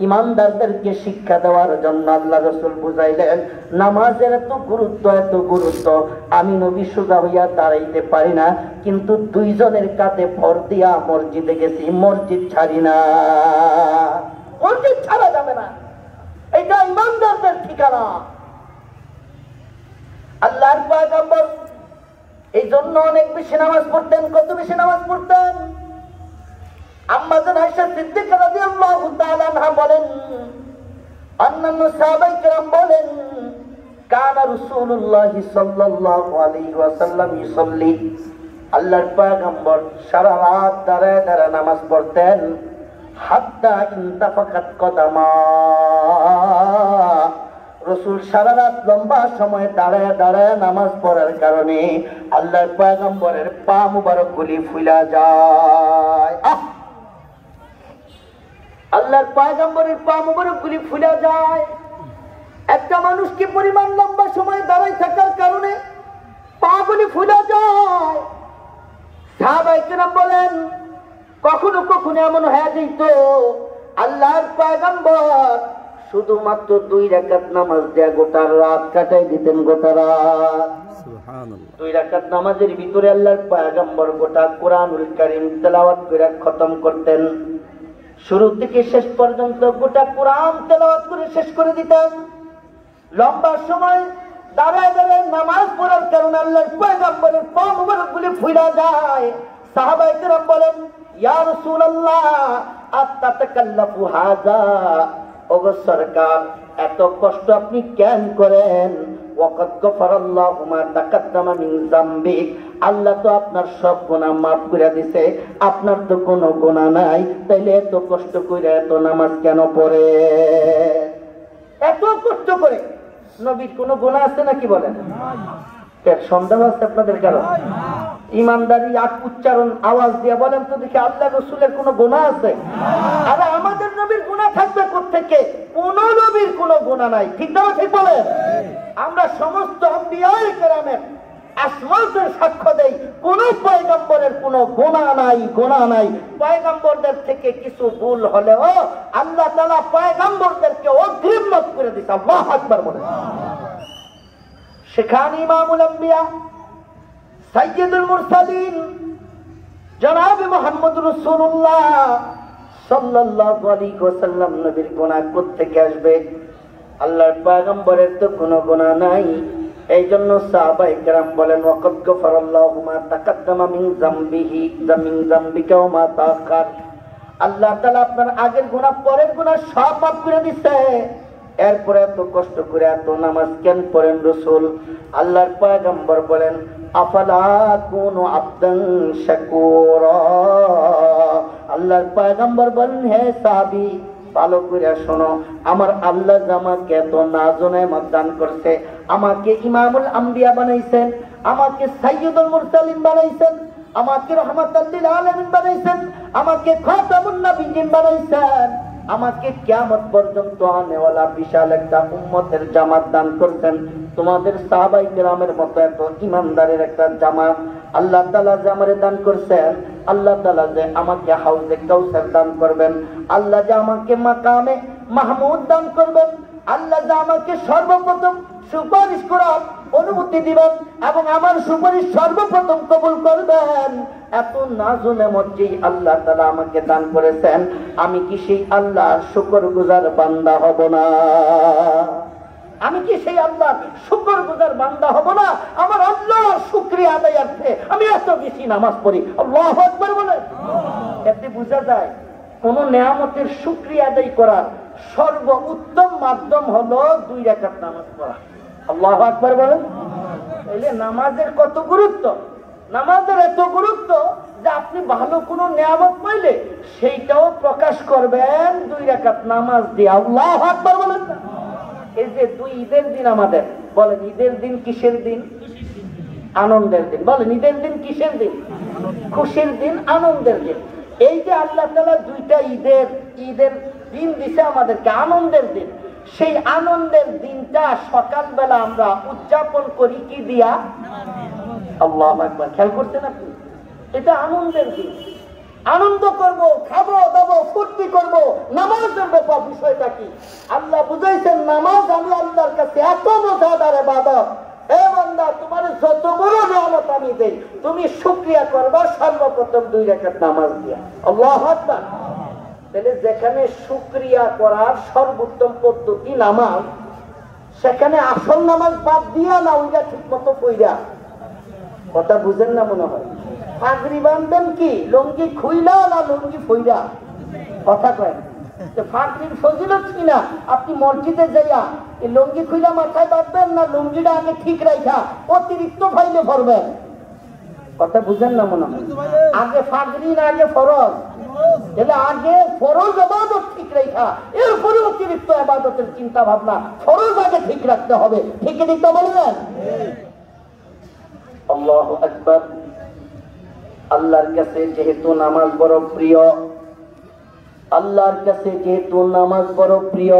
ইমানদারদেরকে শিক্ষা দেওয়ার জন্য আল্লাহ রাসূল বুঝাইলেন, নামাজের এত গুরুত্ব, এত গুরুত্ব, আমি নবী সোজা হইয়া দাঁড়াইতে পারি না, কিন্তু দুইজনের কাঁধে ভর দিয়া মসজিদে গেছি, মসজিদ ছাড়ি না, মসজিদ ছাড়া যাবে না, এটা ইমানদারদের ঠিকানা। আল্লাহর পয়গম্বর এই জন্য অনেক বেশি নামাজ পড়তেন। কত বেশি নামাজ পড়তেন? আম্মা জান আয়েশা সিদ্দিকা রাদিয়াল্লাহু তাআলা আনহা বলেন, অন্যান্য সাহাবায়ে কেরাম বলেন, কানা রাসূলুল্লাহ সাল্লাল্লাহু আলাইহি ওয়াসাল্লাম ইসাল্লি, আল্লাহর পয়গম্বর সারা রাত দাঁড়ায় দাঁড়ায় নামাজ পড়তেন, হাত্তা ইনতাফাকাত কদামা, রাসূল সারা রাত লম্বা সময় দাঁড়ায় দাঁড়ায় নামাজ পড়ার কারণে আল্লাহর পয়গম্বরের পা মুবারক গুলি ফুলা যায়। আল্লাহর পয়গম্বরের পা মুবারক গুলি ফুলা যায়। একটা মানুষ কি পরিমাণ লম্বা সময় দাঁড়ায় থাকার কারণে পা গুলি ফুলা যায়। সাহাবায়ে কেরাম বলেন, কখনো কখনো এমন হয়ে যেত আল্লাহর পয়গম্বর শুধুমাত্র 2 রাকাত নামাজ দেয়া গোটা রাত কাটাই দিতেন, গোটা রাত। সুবহানাল্লাহ। 2 রাকাত নামাজের ভিতরে আল্লাহর পয়গম্বর গোটা কোরআনুল কারীম তেলাওয়াত করে খতম করতেন। শুরু থেকে শেষ পর্যন্ত গোটা কোরআন তেলাওয়াত করে শেষ করে দিতেন। লম্বা সময় দাঁড়ায় দাঁড়ায় নামাজ পড়ার কারণে আল্লাহর পয়গম্বরের পা মুবারকগুলি ফুলে যায়। সাহাবায়ে কেরাম বলেন, ইয়া রাসূলুল্লাহ আতাতাকাল্লাফু হাযা, ওগো সরকার এত কষ্ট আপনি কেন করেন? ওয়াকাদ গফারাল্লাহু মা তাকাদ্দামা মিন যামবিক, আল্লাহ তো আপনার সব গুনাহ মাফ করে দিয়েছে, আপনার তো কোনো গুনাহ নাই, তাইলে এত কষ্ট করে এত নামাজ কেন পড়ে? এত কষ্ট করে নবীর কোনো গুনাহ আছে নাকি বলেন? এর সন্দেহ আছে আপনাদের কারণ? ইমানদারি উচ্চারণ আওয়াজ দিয়ে বলেন তো দেখি, আল্লাহ রাসূলের কোনো গুনাহ আছে? আরে আমাদের নবীর গুনাহ থাকবে কোত্থেকে? কোন নবীর কোনো গুনাহ নাই, ঠিক না? ঠিক বলেন। আমরা সমস্ত আম্বিয়ায়ে কেরামের আসমাতের সাক্ষ্য দেই, কোন পয়গম্বরের কোনো গুনাহ নাই, গুনাহ নাই। পয়গম্বরদের থেকে কিছু ভুল হলেও আল্লাহ তাআলা পয়গম্বরদেরকে অগ্রিম মাফ করে দিয়েছে। আল্লাহু আকবার বলেন। সেখানে ইমামুল আম্বিয়া সাইয়্যিদুল মুরসালিন জনাব মুহাম্মদ রাসূলুল্লাহ সাল্লাল্লাহু আলাইহি ওয়াসাল্লাম নবীর গুনাহ কোত্থেকে আসবে? আল্লাহর পয়গম্বরের তো কোনো গুনাহ নাই। এই জন্য সাহাবায়ে কেরাম বলেন, ওয়াকাদ গফারাল্লাহু মা তাকাদ্দামা মিন যামবিকা ওয়া মা তাআখার, আল্লাহ তাআলা আপনার আগের গুনাহ পরের গুনাহ সব মাফ করে দিয়েছে। এরপরে এত কষ্ট করে এত নামাজ কেন পড়েন রাসূল? আল্লাহর পয়গম্বর বলেন, আফালা কুনু আবদান শাকুরা, আল্লাহর পয়গম্বর বলেন, হে সাহাবী ভালো করে শোনো, আমার আল্লাহ আমাকে এত নাজ নেয়ামত দান করছে, আমাকে ইমামুল আম্বিয়া বানাইছেন, আমাকে সাইয়্যিদুল মুরসালিন বানাইছেন, আমাকে রহমাতাল লিল আলামিন বানাইছেন, আমাকে খাতামুন নবিয়্যিন বানাইছেন, আমাকে কিয়ামত পর্যন্ত আনেওয়ালা বিশাল একটা উম্মতের জামাত দান করছেন। তোমাদের সাহাবায়ে কেরামের মতো এত ইমানদারের একটা জামাত আল্লাহ তাআলা যে আমারে দান করছেন, আল্লাহ তাআলা যে আমাকে হাউজে কাউসার দান করবেন, আল্লাহ যে আমাকে মাকামে মাহমুদ দান করবেন, আল্লাহ যে আমাকে সর্বপ্রথম সুপারিশ করার অনুমতি দিবেন এবং আমার সুপারিশ সর্বপ্রথম কবুল করবেন, এত নাজু নেয়ামত যে আল্লাহ তাআলা আমাকে দান করেছেন, আমি কি সেই আল্লাহর শুকরগুজার বান্দা হব না? আমি কি সেই আল্লাহর শুকরগুজার বান্দা হব না? আমার আল্লাহর শুকরিয়া আদায়ার্থে আমি এত বেশি নামাজ পড়ি। আল্লাহু আকবার বলেন। এতে বোঝা যায় কোন নেয়ামতের শুকরিয়া আদায় করার সর্বোত্তম মাধ্যম হলো 2 রাকাত নামাজ পড়া। আল্লাহু আকবার বলেন। তাইলে নামাজের কত গুরুত্ব! নামাজের এত গুরুত্ব যে আপনি ভালো কোনো নেয়ামত পাইলে সেইটাও প্রকাশ করবেন 2 রাকাত নামাজ দিয়ে। আল্লাহু আকবার বলেন। এই যে 2 ঈদের দিন আমাদের, বলেন ঈদের দিন কিসের দিন? আনন্দের দিন। বলেন ঈদের দিন কিসের দিন? খুশির দিন, আনন্দের দিন। এই যে আল্লাহ তাআলা 2টা ঈদের দিন দিছে আমাদেরকে, আনন্দের দিন, সেই আনন্দের দিনটা সকালবেলা আমরা উদযাপন করি কি দিয়া? আল্লাহু আকবার। খেয়াল করছেন আপনি? এটা আনন্দের দিন, আনন্দ করব, খাবো দাবো, ফুর্তি করব, নামাজ পড়বো। বিষয়টা কি? আল্লাহ বুঝাইছেন নামাজ আমি আল্লাহর কাছে এত মজাদার ইবাদত, হে বান্দা তোমার যত বড় নিয়ামত আমি দেই, তুমি শুকরিয়া করবা সর্বপ্রথম 2 রাকাত নামাজ দিয়া। আল্লাহু আকবার। তাহলে যেখানে শুকরিয়া করার সর্বোত্তম পদ্ধতি নামাজ, সেখানে আসল নামাজ বাদ দিয়া না ওইটা ঠিক মতো কইরা। কথা বুঝেন না মনে হয়? পাগড়ি বাঁধবেন কি লুঙ্গি খুইলা না লুঙ্গি ফইরা? কথা কয় পাগড়ির ফজিলত কিনা আপনি মসজিদে যাইয়া এই লুঙ্গি খুইলা মাথায় বাঁধবেন না লুঙ্গিটা আগে ঠিক রাখা অতিরিক্ত ফাইলে ভরবেন? কথা বুঝেন না মনে হয়? আগে পাগড়ি না আগে ফরজ? তাহলে আগে ফরজ ইবাদত ঠিক রাখা, এরপরে অতিরিক্ত ইবাদতের চিন্তা ভাবনা। ফরজ আগে ঠিক রাখতে হবে। ঠিক ঠিক তো বলবেন? আল্লাহু আকবার। আল্লাহর কাছে যেহেতু নামাজ বড় প্রিয়, আল্লাহর কাছে যেহেতু নামাজ বড় প্রিয়,